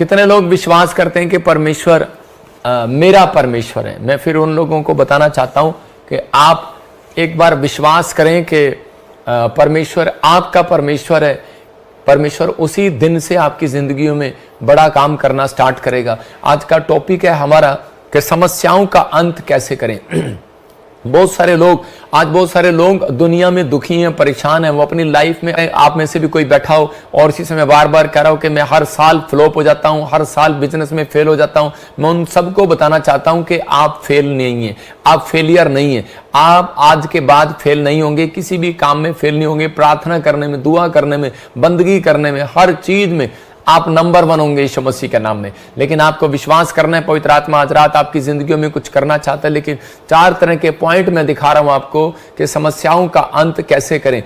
कितने लोग विश्वास करते हैं कि परमेश्वर मेरा परमेश्वर है। मैं फिर उन लोगों को बताना चाहता हूं कि आप एक बार विश्वास करें कि परमेश्वर आपका परमेश्वर है। परमेश्वर उसी दिन से आपकी जिंदगियों में बड़ा काम करना स्टार्ट करेगा। आज का टॉपिक है हमारा कि समस्याओं का अंत कैसे करें। बहुत सारे लोग दुनिया में दुखी हैं, परेशान हैं। वो अपनी लाइफ में, आप में से भी कोई बैठा हो और इसी समय बार बार कह रहा हो कि मैं हर साल फ्लॉप हो जाता हूं, हर साल बिजनेस में फेल हो जाता हूं। मैं उन सबको बताना चाहता हूं कि आप फेल नहीं हैं, आप फेलियर नहीं हैं। आप आज के बाद फेल नहीं होंगे, किसी भी काम में फेल नहीं होंगे। प्रार्थना करने में, दुआ करने में, बंदगी करने में, हर चीज में आप नंबर 1 होंगे यीशु मसीह के नाम में। लेकिन आपको विश्वास करना है, पवित्र आत्मा आज रात आपकी जिंदगियों में कुछ करना चाहता है। लेकिन 4 तरह के पॉइंट मैं दिखा रहा हूं आपको कि समस्याओं का अंत कैसे करें।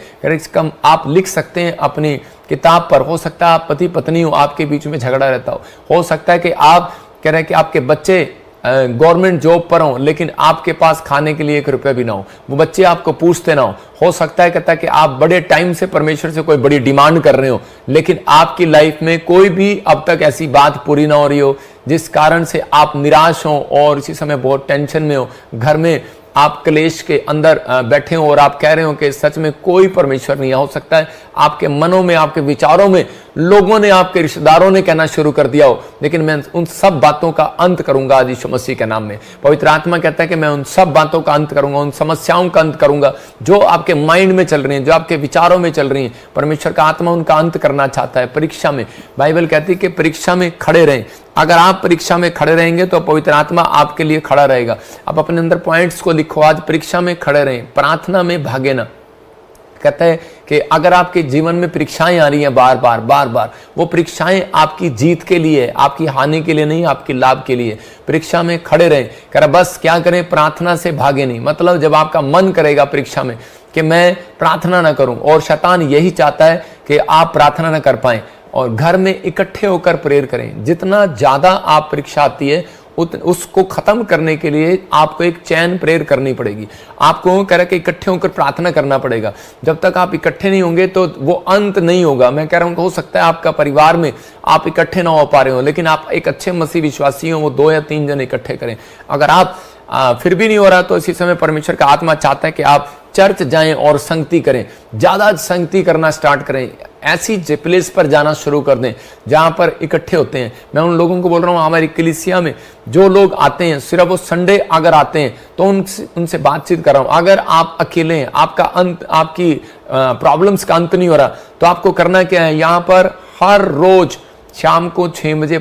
कम आप लिख सकते हैं अपनी किताब पर। हो सकता है आप पति पत्नी हो, आपके बीच में झगड़ा रहता हो सकता है कि आप कह रहे हैं कि आपके बच्चे गवर्नमेंट जॉब पर हो लेकिन आपके पास खाने के लिए 1 रुपया भी ना हो, वो बच्चे आपको पूछते ना हो सकता है कहता है कि आप बड़े टाइम से परमेश्वर से कोई बड़ी डिमांड कर रहे हो लेकिन आपकी लाइफ में कोई भी अब तक ऐसी बात पूरी ना हो रही हो जिस कारण से आप निराश हो और इसी समय बहुत टेंशन में हो। घर में आप क्लेश के अंदर बैठे हो और आप कह रहे हो कि सच में कोई परमेश्वर नहीं। हो सकता है आपके मनों में, आपके विचारों में लोगों ने, आपके रिश्तेदारों ने कहना शुरू कर दिया हो। लेकिन मैं उन सब बातों का अंत करूंगा आज यीशु मसीह के नाम में। पवित्र आत्मा कहता है कि मैं उन सब बातों का अंत करूंगा, उन समस्याओं का अंत करूंगा जो आपके माइंड में चल रही हैं, जो आपके विचारों में चल रही हैं। परमेश्वर का आत्मा उनका अंत करना चाहता है। परीक्षा में, बाइबल कहती है कि परीक्षा में खड़े रहें। अगर आप परीक्षा में खड़े रहेंगे तो पवित्र आत्मा आपके लिए खड़ा रहेगा। आप अपने अंदर पॉइंट्स को लिखो, आज परीक्षा में खड़े रहें, प्रार्थना में भागे ना। कहता है कि अगर आपके जीवन में परीक्षाएं आ रही हैं बार बार, वो परीक्षाएं आपकी जीत के लिए, आपकी हानि के लिए नहीं, आपके लाभ के लिए। परीक्षा में खड़े रहें। कह रहा बस क्या करें, प्रार्थना से भागे नहीं। मतलब जब आपका मन करेगा परीक्षा में कि मैं प्रार्थना ना करूं, और शैतान यही चाहता है कि आप प्रार्थना ना कर पाएं, और घर में इकट्ठे होकर प्रेयर करें। जितना ज्यादा आप परीक्षा आती है उसको खत्म करने के लिए आपको एक चैन प्रेयर करनी पड़ेगी। आपको कह रहा कि इकट्ठे होकर प्रार्थना करना पड़ेगा। जब तक आप इकट्ठे नहीं होंगे तो वो अंत नहीं होगा। मैं कह रहा हूं हो सकता है आपका परिवार में आप इकट्ठे ना हो पा रहे हो, लेकिन आप एक अच्छे मसीह विश्वासी हो, वो 2 या 3 जन इकट्ठे करें। अगर आप फिर भी नहीं हो रहा तो इसी समय परमेश्वर का आत्मा चाहता है कि आप चर्च जाएं और संगति करें, ज्यादा संगति करना स्टार्ट करें। ऐसी प्लेस पर जाना शुरू कर दें जहां पर इकट्ठे होते हैं। मैं उन लोगों को बोल रहा हूं हमारी कलीसिया में जो लोग आते हैं, सिर्फ वो संडे अगर आते हैं तो उनसे बातचीत कर रहा हूं। अगर आप अकेले हैं, आपका अंत, आपकी प्रॉब्लम्स का अंत नहीं हो रहा, तो आपको करना क्या है, यहां पर हर रोज शाम को 6 बजे